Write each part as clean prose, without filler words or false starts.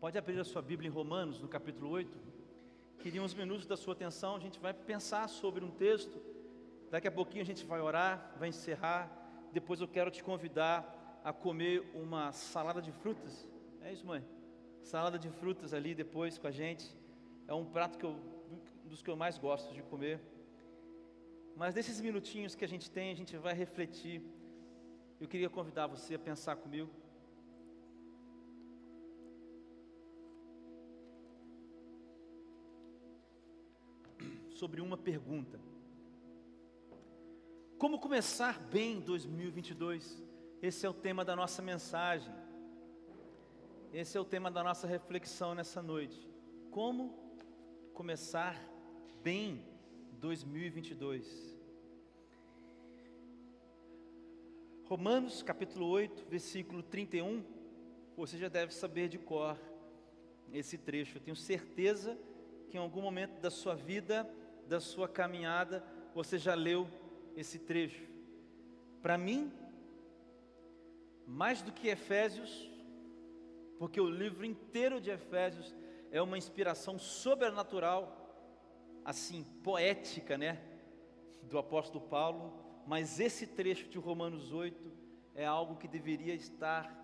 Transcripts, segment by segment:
Pode abrir a sua Bíblia em Romanos, no capítulo 8. Queria uns minutos da sua atenção. A gente vai pensar sobre um texto. Daqui a pouquinho a gente vai orar, vai encerrar. Depois eu quero te convidar a comer uma salada de frutas. É isso, mãe? Salada de frutas ali depois com a gente. É um prato um dos que eu mais gosto de comer. Mas desses minutinhos que a gente tem, a gente vai refletir. Eu queria convidar você a pensar comigo. Sobre uma pergunta: como começar bem 2022? Esse é o tema da nossa mensagem. Esse é o tema da nossa reflexão nessa noite. Como começar bem 2022? Romanos capítulo 8, versículo 31. Você já deve saber de cor esse trecho. Eu tenho certeza que em algum momento da sua vida, da sua caminhada, você já leu esse trecho. Para mim, mais do que Efésios, porque o livro inteiro de Efésios é uma inspiração sobrenatural, assim, poética, né, do apóstolo Paulo, mas esse trecho de Romanos 8 é algo que deveria estar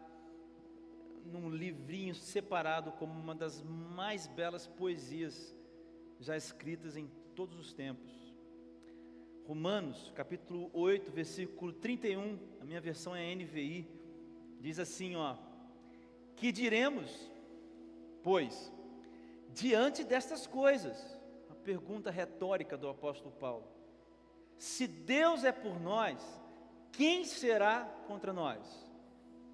num livrinho separado como uma das mais belas poesias já escritas em todos os tempos. Romanos capítulo 8, versículo 31, a minha versão é NVI, diz assim, que diremos, pois, diante destas coisas? Uma pergunta retórica do apóstolo Paulo. Se Deus é por nós, quem será contra nós?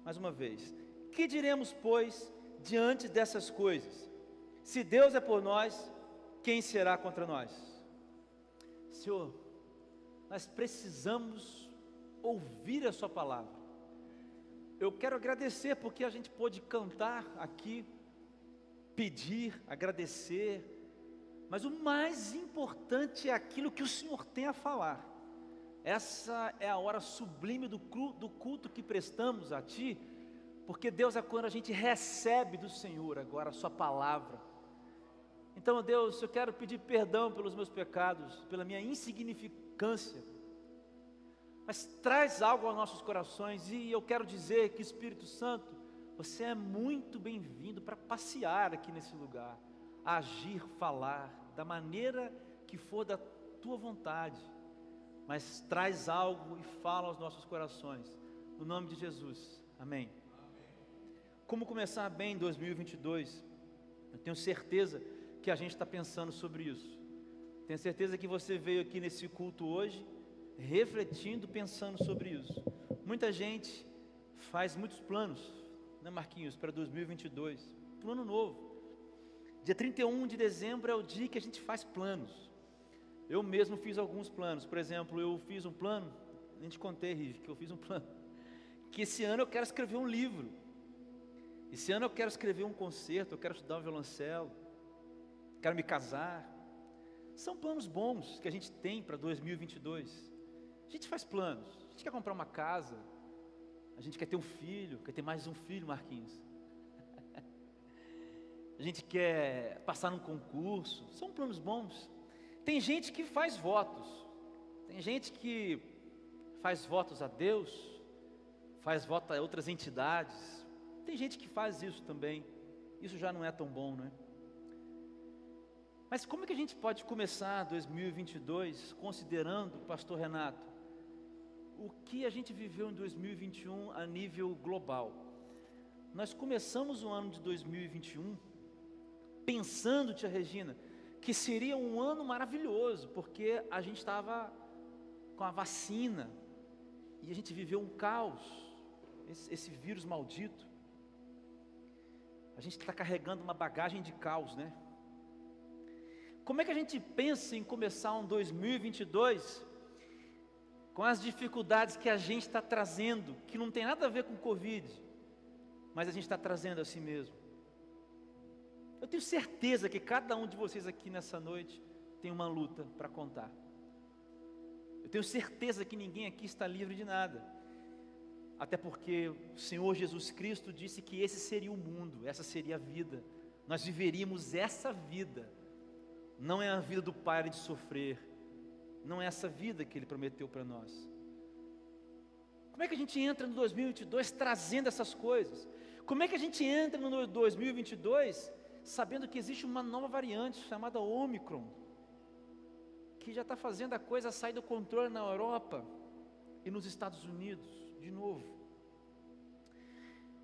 Mais uma vez, que diremos, pois, diante dessas coisas? Se Deus é por nós, quem será contra nós? Senhor, nós precisamos ouvir a sua palavra. Eu quero agradecer porque a gente pôde cantar aqui, pedir, agradecer, mas o mais importante é aquilo que o Senhor tem a falar. Essa é a hora sublime do culto que prestamos a Ti, porque Deus, é quando a gente recebe do Senhor agora a sua palavra. Então, Deus, eu quero pedir perdão pelos meus pecados, pela minha insignificância, mas traz algo aos nossos corações. E eu quero dizer que, Espírito Santo, você é muito bem-vindo para passear aqui nesse lugar, agir, falar, da maneira que for da Tua vontade, mas traz algo e fala aos nossos corações, no nome de Jesus, amém. Como começar bem em 2022? Eu tenho certeza que a gente está pensando sobre isso. Tenho certeza que você veio aqui nesse culto hoje, refletindo, pensando sobre isso. Muita gente faz muitos planos, né, Marquinhos, para 2022, plano novo. Dia 31 de dezembro é o dia que a gente faz planos. Eu mesmo fiz alguns planos. Por exemplo, eu fiz um plano, nem te contei, Rive, que eu fiz um plano, que esse ano eu quero escrever um livro. Esse ano eu quero escrever um concerto, eu quero estudar um violoncelo, quero me casar. São planos bons que a gente tem para 2022. A gente faz planos, a gente quer comprar uma casa, a gente quer ter um filho, quer ter mais um filho, Marquinhos. A gente quer passar num concurso, são planos bons. Tem gente que faz votos, tem gente que faz votos a Deus, faz voto a outras entidades, tem gente que faz isso também. Isso já não é tão bom, não é? Mas como é que a gente pode começar 2022 considerando, pastor Renato, o que a gente viveu em 2021 a nível global? Nós começamos o ano de 2021 pensando, tia Regina, que seria um ano maravilhoso, porque a gente estava com a vacina e a gente viveu um caos, esse vírus maldito. A gente está carregando uma bagagem de caos, né? Como é que a gente pensa em começar um 2022 com as dificuldades que a gente está trazendo, que não tem nada a ver com Covid, mas a gente está trazendo a si mesmo? Eu tenho certeza que cada um de vocês aqui nessa noite tem uma luta para contar. Eu tenho certeza que ninguém aqui está livre de nada. Até porque o Senhor Jesus Cristo disse que esse seria o mundo, essa seria a vida. Nós viveríamos essa vida. Não é a vida do Pai de sofrer. Não é essa vida que Ele prometeu para nós. Como é que a gente entra no 2022 trazendo essas coisas? Como é que a gente entra no 2022 sabendo que existe uma nova variante chamada Ômicron, que já está fazendo a coisa sair do controle na Europa e nos Estados Unidos, de novo?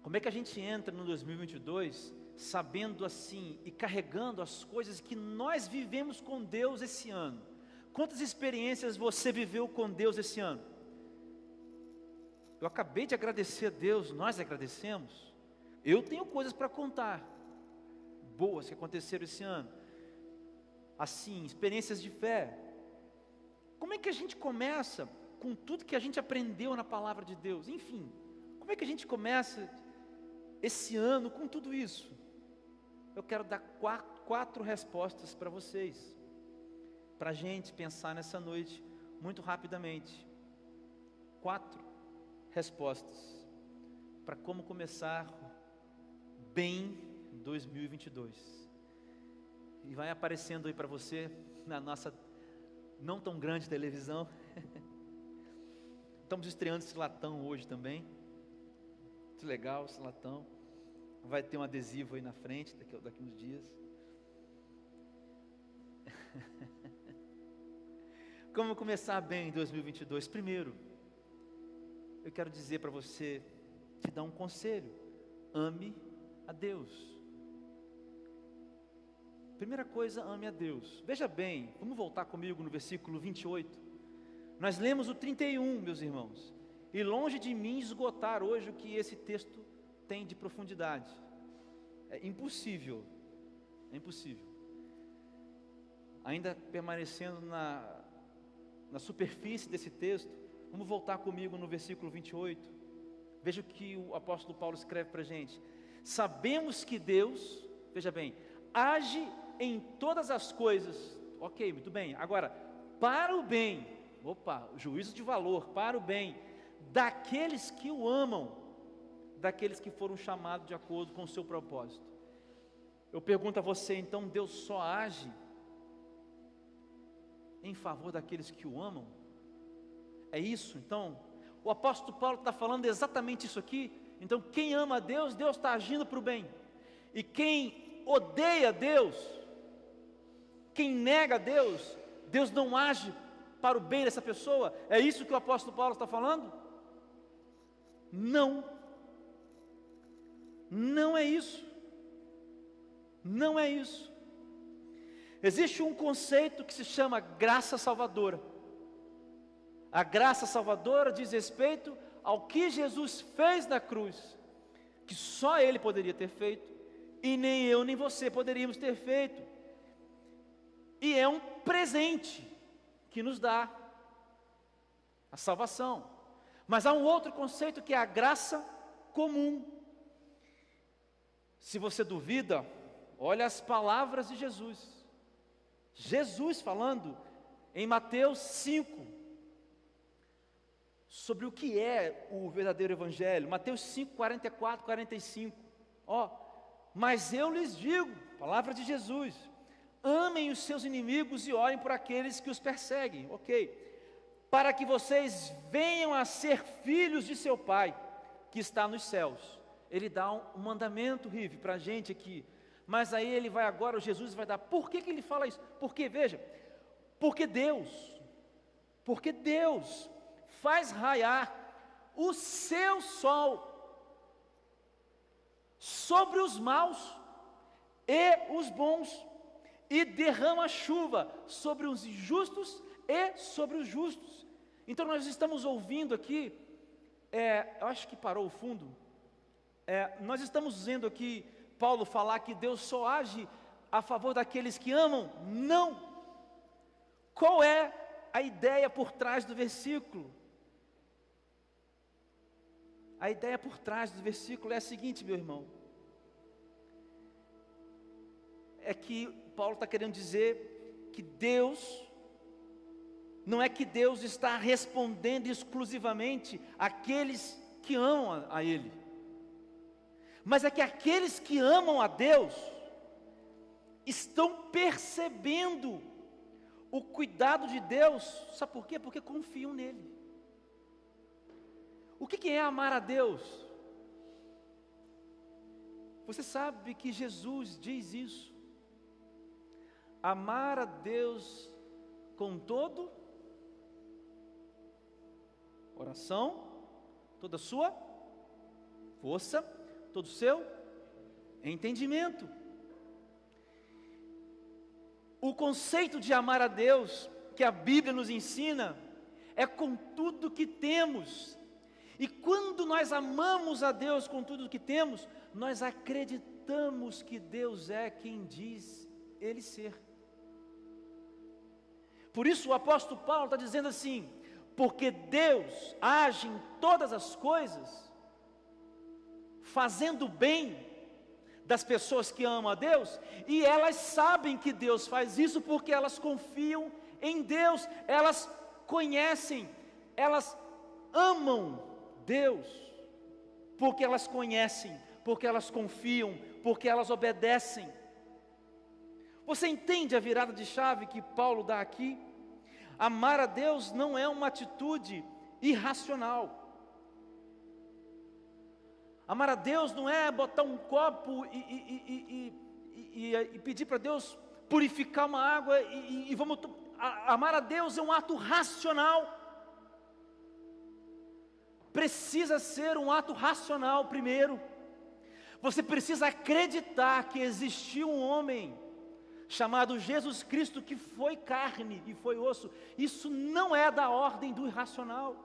Como é que a gente entra no 2022 sabendo assim e carregando as coisas que nós vivemos com Deus esse ano? Quantas experiências você viveu com Deus esse ano? Eu acabei de agradecer a Deus, nós agradecemos. Eu tenho coisas para contar, boas que aconteceram esse ano. Assim, experiências de fé. Como é que a gente começa com tudo que a gente aprendeu na palavra de Deus? Enfim, como é que a gente começa esse ano com tudo isso? Eu quero dar quatro respostas para vocês, para a gente pensar nessa noite, muito rapidamente. 4 respostas para como começar bem 2022. E vai aparecendo aí para você na nossa não tão grande televisão. Estamos estreando esse latão hoje também. Muito legal esse latão. Vai ter um adesivo aí na frente daqui uns dias. Como começar bem em 2022? Primeiro, eu quero dizer para você, te dar um conselho: ame a Deus. Primeira coisa, ame a Deus. Veja bem, vamos voltar comigo no versículo 28. Nós lemos o 31, meus irmãos. E longe de mim esgotar hoje o que esse texto tem de profundidade. É impossível. É impossível. Ainda permanecendo na superfície desse texto, vamos voltar comigo no versículo 28. Veja o que o apóstolo Paulo escreve para a gente. Sabemos que Deus, veja bem, age em todas as coisas. Ok, muito bem. Agora, para o bem, juízo de valor, para o bem daqueles que o amam, daqueles que foram chamados de acordo com o seu propósito. Eu pergunto a você, então, Deus só age em favor daqueles que o amam? É isso? Então, o apóstolo Paulo está falando exatamente isso aqui. Então, quem ama a Deus, Deus está agindo para o bem. E quem odeia Deus, quem nega a Deus, Deus não age para o bem dessa pessoa. É isso que o apóstolo Paulo está falando? Não. Não é isso. Não é isso. Existe um conceito que se chama graça salvadora. A graça salvadora diz respeito ao que Jesus fez na cruz, que só Ele poderia ter feito, e nem eu nem você poderíamos ter feito. E é um presente que nos dá a salvação. Mas há um outro conceito que é a graça comum. Se você duvida, olha as palavras de Jesus. Jesus falando em Mateus 5, sobre o que é o verdadeiro evangelho. Mateus 5, 44, 45. Mas eu lhes digo, palavra de Jesus, amem os seus inimigos e orem por aqueles que os perseguem. Para que vocês venham a ser filhos de seu Pai, que está nos céus. Ele dá um mandamento, Rive, para a gente aqui. Mas aí ele vai agora, o Jesus vai dar. Por que ele fala isso? Porque, veja, porque Deus faz raiar o seu sol sobre os maus e os bons, e derrama chuva sobre os injustos e sobre os justos. Então nós estamos ouvindo aqui, eu acho que parou o fundo, nós estamos vendo aqui Paulo falar que Deus só age a favor daqueles que amam. Não. Qual é a ideia por trás do versículo? A ideia por trás do versículo é a seguinte, meu irmão. É que Paulo está querendo dizer que Deus, não é que Deus está respondendo exclusivamente àqueles que amam a Ele. Mas é que aqueles que amam a Deus estão percebendo o cuidado de Deus. Sabe por quê? Porque confiam nele. O que é amar a Deus? Você sabe que Jesus diz isso. Amar a Deus com todo oração, toda a sua força, todo o seu entendimento. O conceito de amar a Deus, que a Bíblia nos ensina, é com tudo que temos. E quando nós amamos a Deus com tudo que temos, nós acreditamos que Deus é quem diz Ele ser. Por isso o apóstolo Paulo está dizendo assim: porque Deus age em todas as coisas, fazendo bem das pessoas que amam a Deus, e elas sabem que Deus faz isso porque elas confiam em Deus, elas conhecem, elas amam Deus, porque elas conhecem, porque elas confiam, porque elas obedecem. Você entende a virada de chave que Paulo dá aqui? Amar a Deus não é uma atitude irracional. Amar a Deus não é botar um copo e pedir para Deus purificar uma água e vamos... Amar a Deus é um ato racional. Precisa ser um ato racional primeiro. Você precisa acreditar que existiu um homem chamado Jesus Cristo, que foi carne e foi osso. Isso não é da ordem do irracional.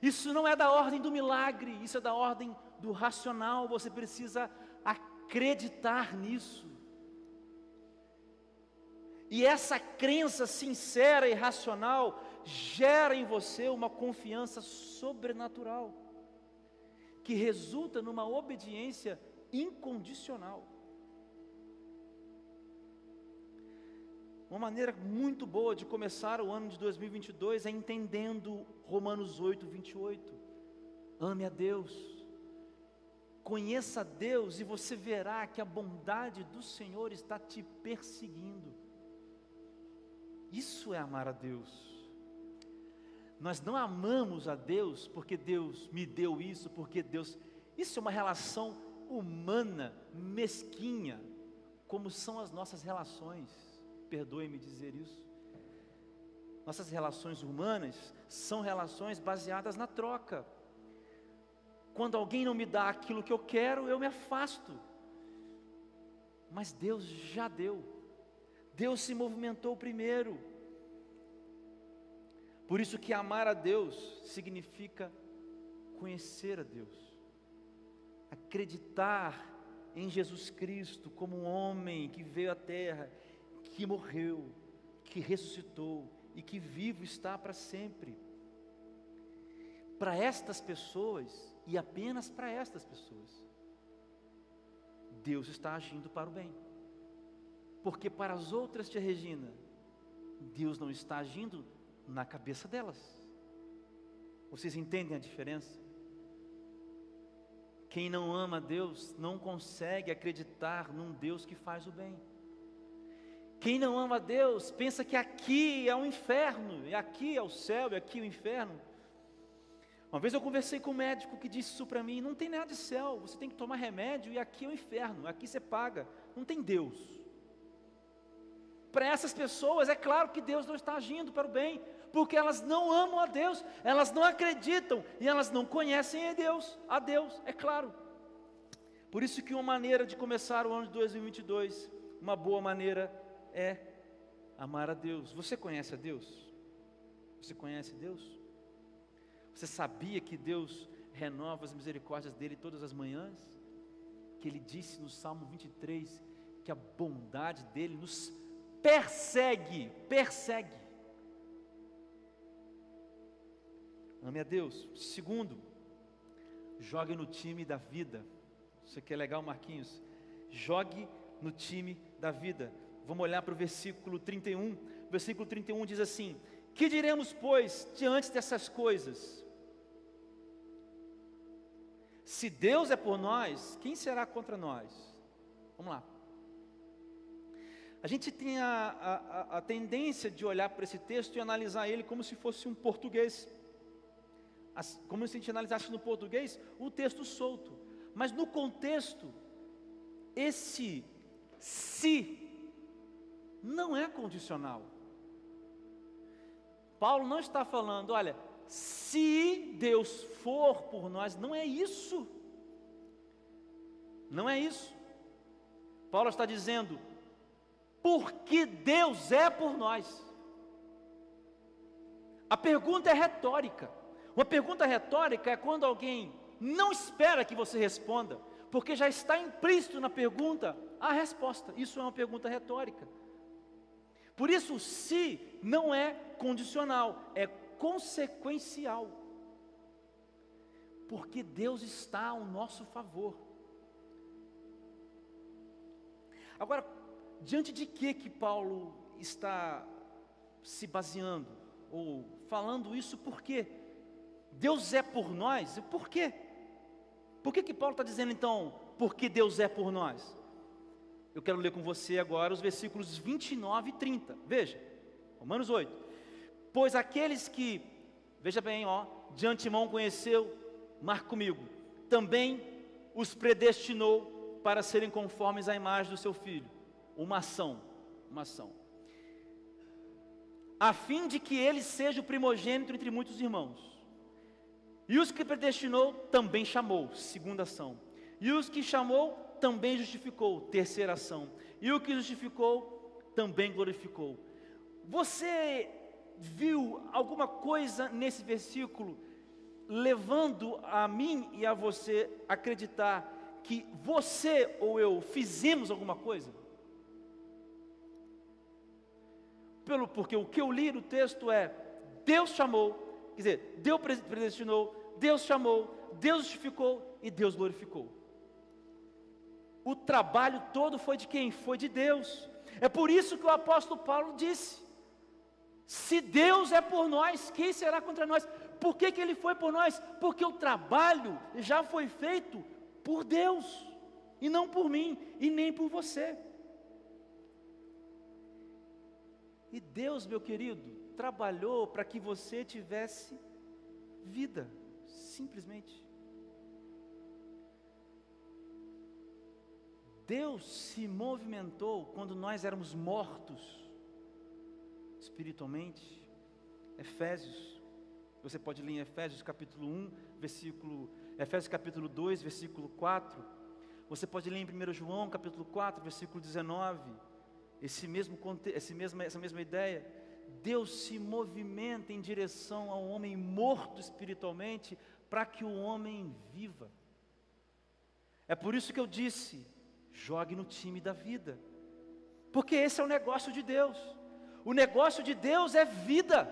Isso não é da ordem do milagre, isso é da ordem do racional. Você precisa acreditar nisso. E essa crença sincera e racional gera em você uma confiança sobrenatural, que resulta numa obediência incondicional. Uma maneira muito boa de começar o ano de 2022 é entendendo Romanos 8:28. Ame a Deus, conheça a Deus e você verá que a bondade do Senhor está te perseguindo. Isso é amar a Deus. Nós não amamos a Deus porque Deus me deu isso, porque Deus... Isso é uma relação humana, mesquinha, como são as nossas relações. Perdoe-me dizer isso. Nossas relações humanas são relações baseadas na troca. Quando alguém não me dá aquilo que eu quero, eu me afasto. Mas Deus já deu. Deus se movimentou primeiro. Por isso que amar a Deus significa conhecer a Deus. Acreditar em Jesus Cristo como um homem que veio à terra, que morreu, que ressuscitou e que vivo está para sempre. Para estas pessoas, e apenas para estas pessoas, Deus está agindo para o bem. Porque para as outras, tia Regina, Deus não está agindo na cabeça delas. Vocês entendem a diferença? Quem não ama a Deus não consegue acreditar num Deus que faz o bem. Quem não ama a Deus pensa que aqui é o inferno, e aqui é o céu, e aqui é o inferno. Uma vez eu conversei com um médico que disse isso para mim: não tem nada de céu, você tem que tomar remédio, e aqui é o inferno, aqui você paga, não tem Deus. Para essas pessoas é claro que Deus não está agindo para o bem, porque elas não amam a Deus, elas não acreditam, e elas não conhecem a Deus, é claro. Por isso que uma maneira de começar o ano de 2022, uma boa maneira é amar a Deus. Você conhece a Deus? Você conhece Deus? Você sabia que Deus renova as misericórdias dele todas as manhãs? Que ele disse no Salmo 23 que a bondade dele nos persegue. Ame a Deus. Segundo, jogue no time da vida. Isso aqui é legal, Marquinhos. Jogue no time da vida. Vamos olhar para o versículo 31. O versículo 31 diz assim: que diremos, pois, diante dessas coisas? Se Deus é por nós, quem será contra nós? Vamos lá. A gente tem a tendência de olhar para esse texto e analisar ele como se fosse um português. Como se a gente analisasse no português o texto solto. Mas no contexto, esse se não é condicional. Paulo não está falando, olha, se Deus for por nós, não é isso. Não é isso. Paulo está dizendo, porque Deus é por nós. A pergunta é retórica. Uma pergunta retórica é quando alguém não espera que você responda, porque já está implícito na pergunta a resposta. Isso é uma pergunta retórica. Por isso, o se não é condicional, é consequencial. Porque Deus está ao nosso favor. Agora, diante de que Paulo está se baseando, ou falando isso, por quê? Deus é por nós, por quê? Por que Paulo está dizendo então, porque Deus é por nós? Eu quero ler com você agora os versículos 29 e 30, veja, Romanos 8. Pois aqueles que, veja bem, de antemão conheceu, marca comigo, também os predestinou para serem conformes à imagem do seu Filho, uma ação, a fim de que ele seja o primogênito entre muitos irmãos. E os que predestinou, também chamou, segunda ação. E os que chamou, também justificou, terceira ação. E o que justificou, também glorificou. Você viu alguma coisa nesse versículo, levando a mim e a você acreditar que você ou eu fizemos alguma coisa? Porque o que eu li no texto é, Deus chamou, quer dizer, Deus predestinou, Deus chamou, Deus justificou e Deus glorificou. O trabalho todo foi de quem? Foi de Deus. É por isso que o apóstolo Paulo disse, se Deus é por nós, quem será contra nós? Por que ele foi por nós? Porque o trabalho já foi feito por Deus, e não por mim, e nem por você. E Deus, meu querido, trabalhou para que você tivesse vida, simplesmente. Deus se movimentou quando nós éramos mortos espiritualmente. Efésios, você pode ler em Efésios capítulo 1, Efésios capítulo 2, versículo 4. Você pode ler em 1 João capítulo 4, versículo 19. Essa mesma ideia. Deus se movimenta em direção ao homem morto espiritualmente, para que o homem viva. É por isso que eu disse, jogue no time da vida, porque esse é o negócio de Deus. O negócio de Deus é vida.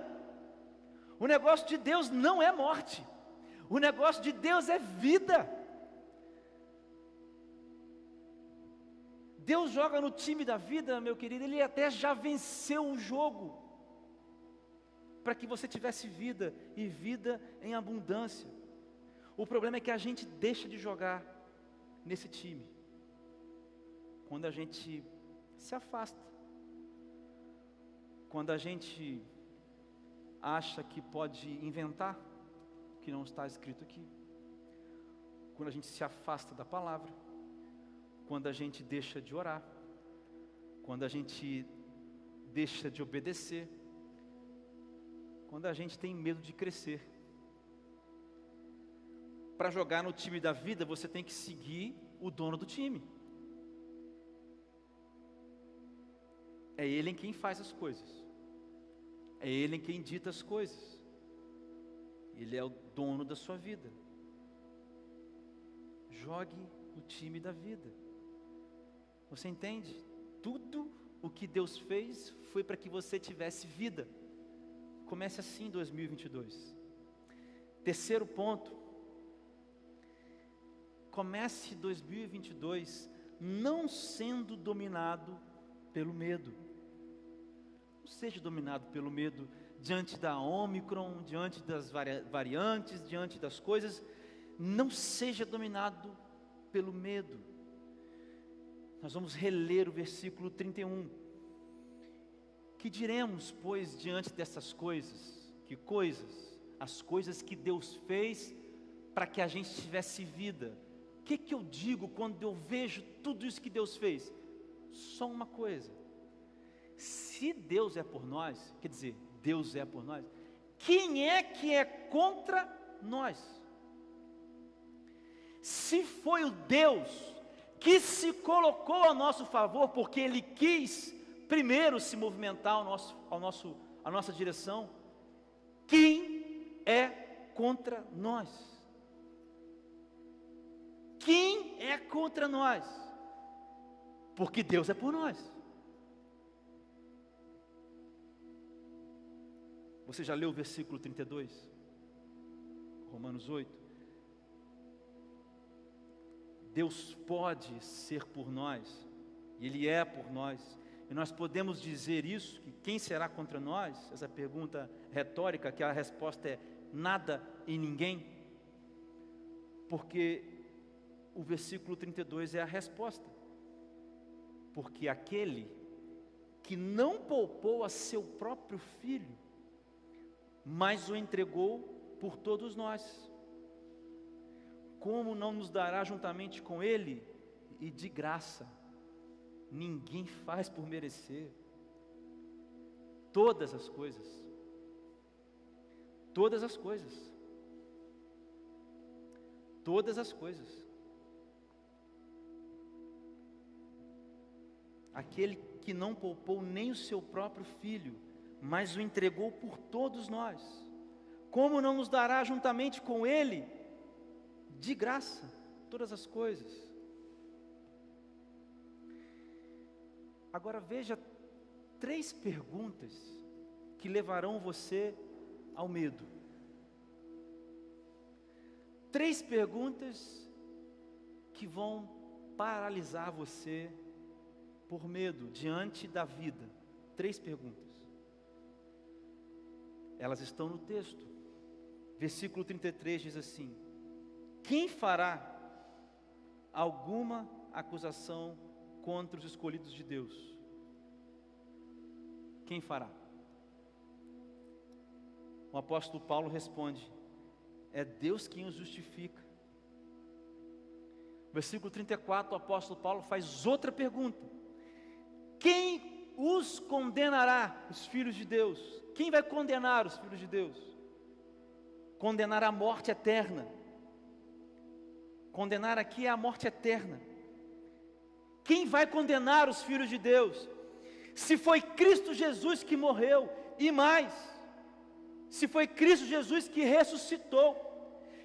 O negócio de Deus não é morte. O negócio de Deus é vida. Deus joga no time da vida, meu querido, Ele até já venceu o jogo, para que você tivesse vida, e vida em abundância. O problema é que a gente deixa de jogar nesse time, quando a gente se afasta, quando a gente acha que pode inventar o que não está escrito aqui, quando a gente se afasta da palavra, quando a gente deixa de orar, quando a gente deixa de obedecer, quando a gente tem medo de crescer. Para jogar no time da vida, você tem que seguir o dono do time. É Ele em quem faz as coisas, é Ele em quem dita as coisas, Ele é o dono da sua vida. Jogue no time da vida. Você entende? Tudo o que Deus fez foi para que você tivesse vida. Comece assim 2022. Terceiro ponto, comece 2022 não sendo dominado pelo medo. Não seja dominado pelo medo diante da Ômicron, diante das variantes, diante das coisas. não seja dominado pelo medo. Nós vamos reler o versículo 31. Que diremos, pois, diante dessas coisas? Que coisas? As coisas que Deus fez para que a gente tivesse vida. O que eu digo quando eu vejo tudo isso que Deus fez? Só uma coisa: se Deus é por nós, quer dizer, Deus é por nós, quem é que é contra nós? Se foi o Deus que se colocou a nosso favor, porque Ele quis primeiro se movimentar a nossa direção, quem é contra nós? Quem é contra nós? Porque Deus é por nós. Você já leu o versículo 32? Romanos 8. Deus pode ser por nós, e Ele é por nós, e nós podemos dizer isso, que quem será contra nós? Essa pergunta retórica, que a resposta é nada e ninguém, porque o versículo 32 é a resposta, porque aquele que não poupou a seu próprio filho, mas o entregou por todos nós, como não nos dará juntamente com ele, e de graça? Ninguém faz por merecer. Todas as coisas, todas as coisas, todas as coisas. Aquele que não poupou nem o seu próprio filho, mas o entregou por todos nós, como não nos dará juntamente com ele, de graça, todas as coisas? Agora veja 3 perguntas que levarão você ao medo. 3 perguntas que vão paralisar você por medo diante da vida. 3 perguntas. Elas estão no texto. Versículo 33 diz assim: quem fará alguma acusação contra os escolhidos de Deus? Quem fará? O apóstolo Paulo responde: é Deus quem os justifica. Versículo 34, o apóstolo Paulo faz outra pergunta: quem os condenará, os filhos de Deus? Quem vai condenar os filhos de Deus? Condenar a morte eterna. Condenar aqui é a morte eterna. Quem vai condenar os filhos de Deus? Se foi Cristo Jesus que morreu, e mais, se foi Cristo Jesus que ressuscitou,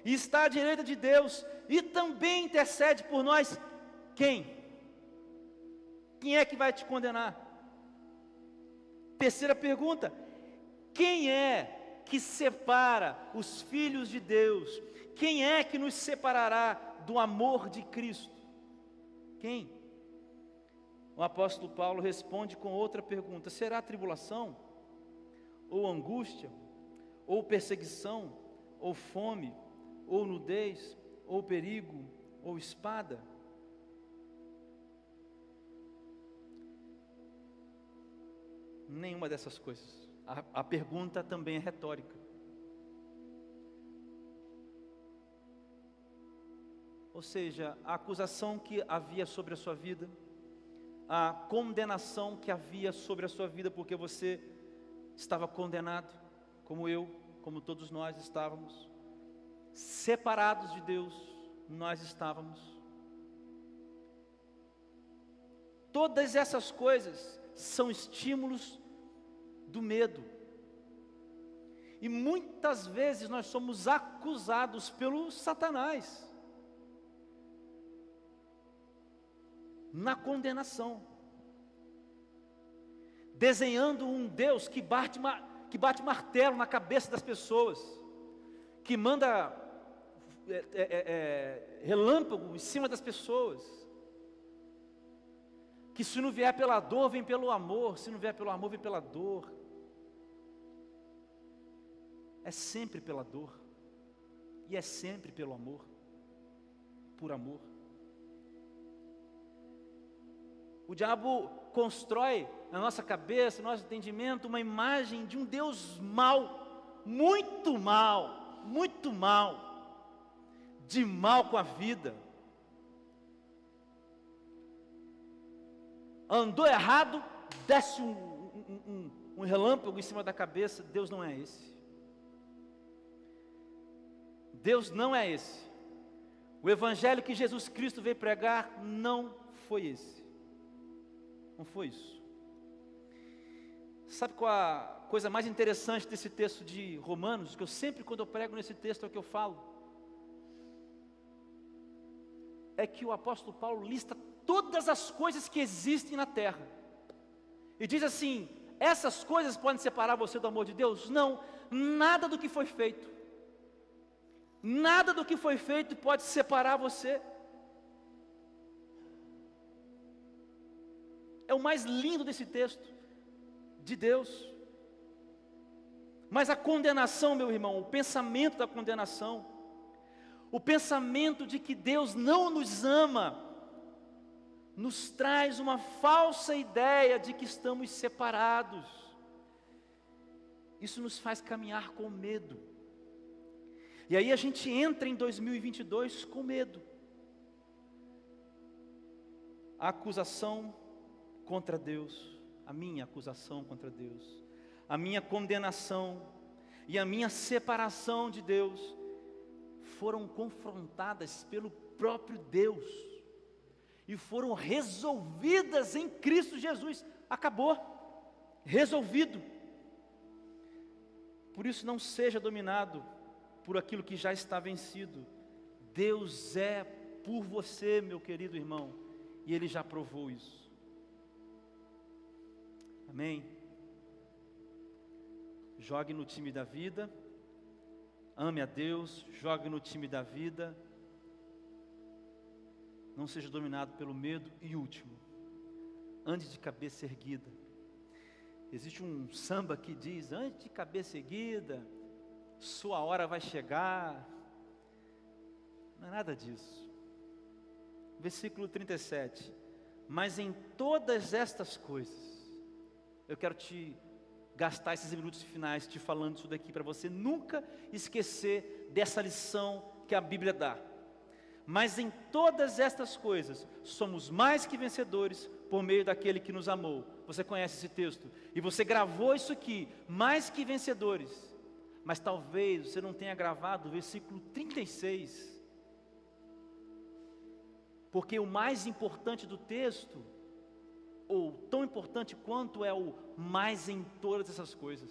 e está à direita de Deus, e também intercede por nós, quem? Quem é que vai te condenar? Terceira pergunta: quem é que separa os filhos de Deus? Quem é que nos separará do amor de Cristo? Quem? O apóstolo Paulo responde com outra pergunta: será tribulação, ou angústia, ou perseguição, ou fome, ou nudez, ou perigo, ou espada? Nenhuma dessas coisas. A pergunta também é retórica. Ou seja, a acusação que havia sobre a sua vida, a condenação que havia sobre a sua vida, porque você estava condenado, como eu, como todos nós estávamos, separados de Deus, nós estávamos. Todas essas coisas são estímulos do medo. E muitas vezes nós somos acusados pelo Satanás na condenação, desenhando um Deus que bate martelo na cabeça das pessoas, que manda relâmpago em cima das pessoas, que se não vier pela dor, vem pelo amor, se não vier pelo amor, vem pela dor. É sempre pela dor, e é sempre pelo amor. por amor. O diabo constrói na nossa cabeça, no nosso entendimento, uma imagem de um Deus mau, muito mal, de mal com a vida. Andou errado, desce um relâmpago em cima da cabeça. Deus não é esse. Deus não é esse. O evangelho que Jesus Cristo veio pregar não foi esse. Não foi isso. Sabe qual a coisa mais interessante desse texto de Romanos? Que eu sempre, quando eu prego nesse texto, é o que eu falo. É que o apóstolo Paulo lista todas as coisas que existem na terra. E diz assim: essas coisas podem separar você do amor de Deus? Não, nada do que foi feito. Nada do que foi feito pode separar você. É o mais lindo desse texto, de Deus. Mas a condenação, meu irmão, o pensamento da condenação, o pensamento de que Deus não nos ama, nos traz uma falsa ideia de que estamos separados. Isso nos faz caminhar com medo. E aí a gente entra em 2022 com medo. A acusação contra Deus, a minha acusação contra Deus, a minha condenação e a minha separação de Deus foram confrontadas pelo próprio Deus e foram resolvidas em Cristo Jesus. Acabou, resolvido. Por isso, não seja dominado por aquilo que já está vencido. Deus é por você, meu querido irmão, e Ele já provou isso. Amém? Jogue no time da vida, ame a Deus, jogue no time da vida, não seja dominado pelo medo. E último, ande de cabeça erguida. Existe um samba que diz: ande de cabeça erguida, sua hora vai chegar. Não é nada disso. Versículo 37. Mas em todas estas coisas, eu quero te gastar esses minutos finais te falando isso daqui, para você nunca esquecer dessa lição que a Bíblia dá. Mas em todas estas coisas, somos mais que vencedores por meio daquele que nos amou. Você conhece esse texto? E você gravou isso aqui, mais que vencedores. Mas talvez você não tenha gravado o versículo 36. Porque o mais importante do texto, ou tão importante quanto, é o mais em todas essas coisas.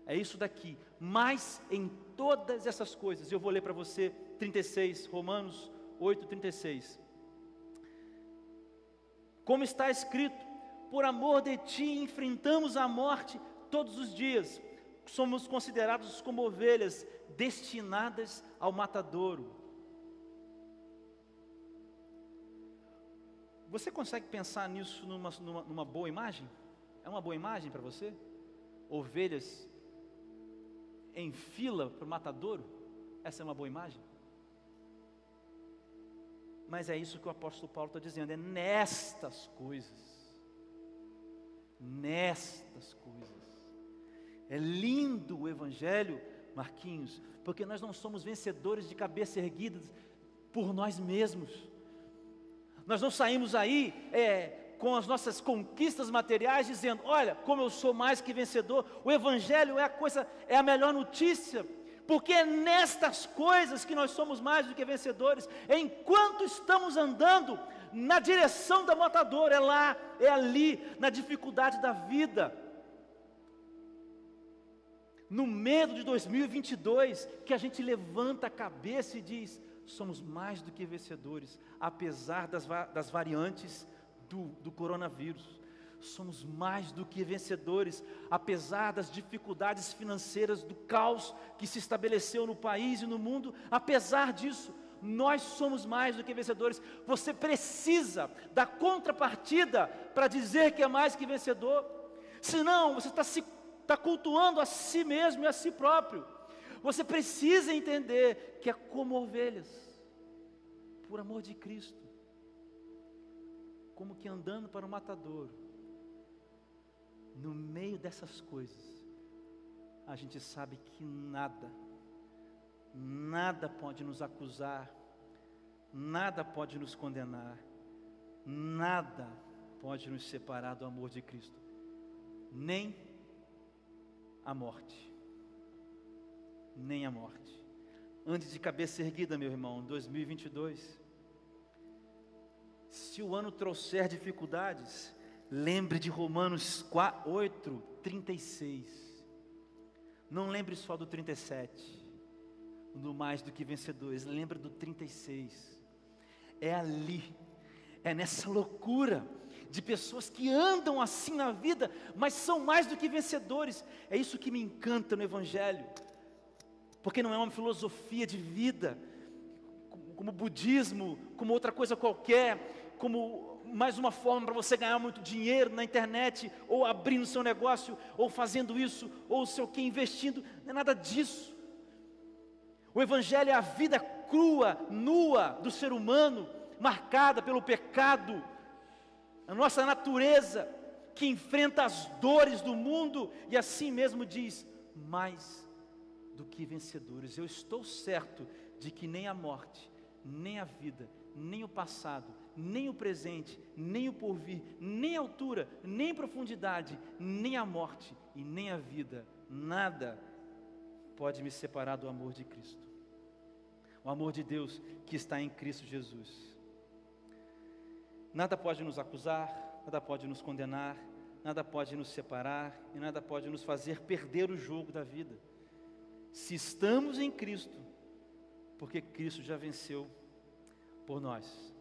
É isso daqui, mais em todas essas coisas. Eu vou ler para você 36, Romanos 8, 36. Como está escrito: por amor de ti enfrentamos a morte todos os dias. Somos considerados como ovelhas destinadas ao matadouro. Você consegue pensar nisso numa boa imagem? É uma boa imagem para você? Ovelhas em fila para o matadouro? Essa é uma boa imagem? Mas é isso que o apóstolo Paulo está dizendo: é nestas coisas. Nestas coisas. É lindo o evangelho, Marquinhos, porque nós não somos vencedores de cabeça erguida por nós mesmos. Nós não saímos aí com as nossas conquistas materiais dizendo: olha, como eu sou mais que vencedor. O evangelho é a melhor notícia, porque é nestas coisas que nós somos mais do que vencedores, enquanto estamos andando na direção da matadora. É lá, é ali, na dificuldade da vida, no medo de 2022, que a gente levanta a cabeça e diz: somos mais do que vencedores, apesar das variantes do coronavírus. Somos mais do que vencedores, apesar das dificuldades financeiras, do caos que se estabeleceu no país e no mundo. Apesar disso, nós somos mais do que vencedores. Você precisa da contrapartida para dizer que é mais que vencedor. Senão, você está cultuando a si mesmo e a si próprio. Você precisa entender que é como ovelhas, por amor de Cristo, como que andando para o matadouro, no meio dessas coisas, a gente sabe que nada pode nos acusar, nada pode nos condenar, nada pode nos separar do amor de Cristo, nem a morte, nem a morte. Antes de cabeça erguida, meu irmão, 2022, se o ano trouxer dificuldades, lembre de Romanos 8:36. Não lembre só do 37, do mais do que vencedores, lembre do 36. É ali, é nessa loucura de pessoas que andam assim na vida, mas são mais do que vencedores. É isso que me encanta no Evangelho, porque não é uma filosofia de vida, como o budismo, como outra coisa qualquer, como mais uma forma para você ganhar muito dinheiro na internet, ou abrindo seu negócio, ou fazendo isso, ou sei o que, investindo. Não é nada disso. O Evangelho é a vida crua, nua do ser humano, marcada pelo pecado, a nossa natureza que enfrenta as dores do mundo, e assim mesmo diz, mais do que vencedores. Eu estou certo de que nem a morte, nem a vida, nem o passado, nem o presente, nem o porvir, nem a altura, nem a profundidade, nem a morte e nem a vida, nada pode me separar do amor de Cristo. O amor de Deus que está em Cristo Jesus. Nada pode nos acusar, nada pode nos condenar, nada pode nos separar e nada pode nos fazer perder o jogo da vida. Se estamos em Cristo, porque Cristo já venceu por nós.